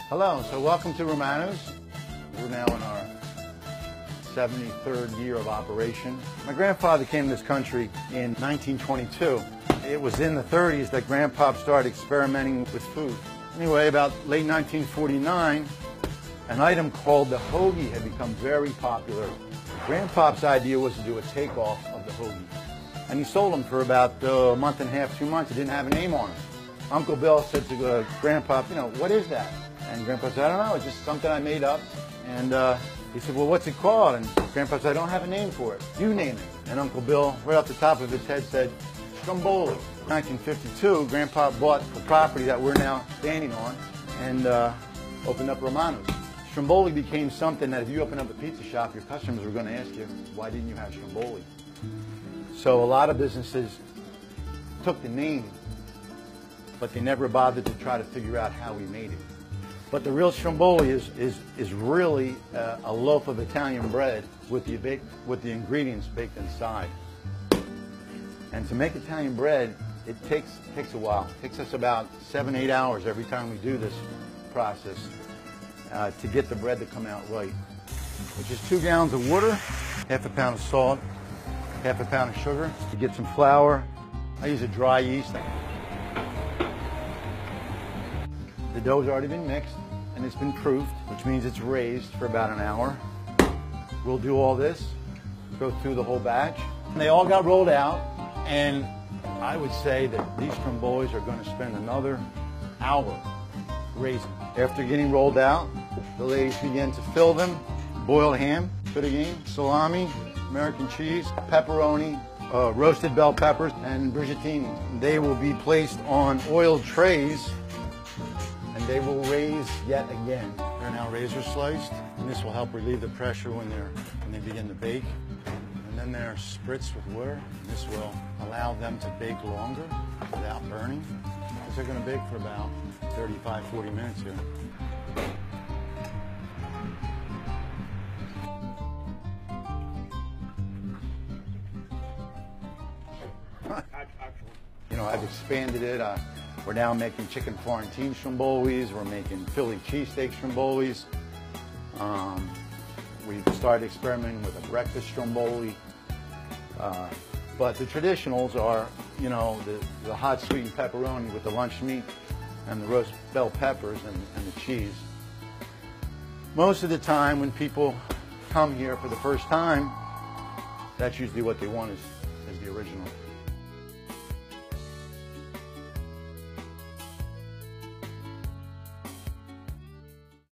Hello, so welcome to Romano's. We're now in our 73rd year of operation. My grandfather came to this country in 1922. It was in the 30s that Grandpa started experimenting with food. Anyway, about late 1949, an item called the hoagie had become very popular. Grandpa's idea was to do a takeoff of the hoagie. And he sold them for about a month and a half, 2 months. It didn't have a name on them. Uncle Bill said to Grandpa, what is that? And Grandpa said, I don't know, it's just something I made up. And he said, well, what's it called? And Grandpa said, I don't have a name for it. You name it. And Uncle Bill, right off the top of his head, said, Stromboli. In 1952, Grandpa bought the property that we're now standing on and opened up Romano's. Stromboli became something that if you open up a pizza shop, your customers were going to ask you, why didn't you have Stromboli? So a lot of businesses took the name, but they never bothered to try to figure out how we made it. But the real Stromboli is really a loaf of Italian bread with the ingredients baked inside. And to make Italian bread, it takes a while. It takes us about 7-8 hours every time we do this process to get the bread to come out right. Which is 2 gallons of water, half a pound of salt, half a pound of sugar. You get some flour. I use a dry yeast. The dough's already been mixed and it's been proofed, which means it's raised for about an hour. We'll do all this, go through the whole batch. And they all got rolled out, and I would say that these Strombolis are going to spend another hour raising. After getting rolled out, the ladies begin to fill them. Boiled ham, fettuccine, salami, American cheese, pepperoni, roasted bell peppers, and brigatini. They will be placed on oiled trays and they will raise yet again. They're now razor sliced, and this will help relieve the pressure when they begin to bake. And then they're spritzed with water, and this will allow them to bake longer without burning. Because they're going to bake for about 35-40 minutes here. I've expanded it. We're now making chicken Florentine Strombolis. We're making Philly cheesesteak Strombolis. We've started experimenting with a breakfast Stromboli. But the traditionals are, the hot sweetened pepperoni with the lunch meat and the roast bell peppers and the cheese. Most of the time when people come here for the first time, that's usually what they want is the original.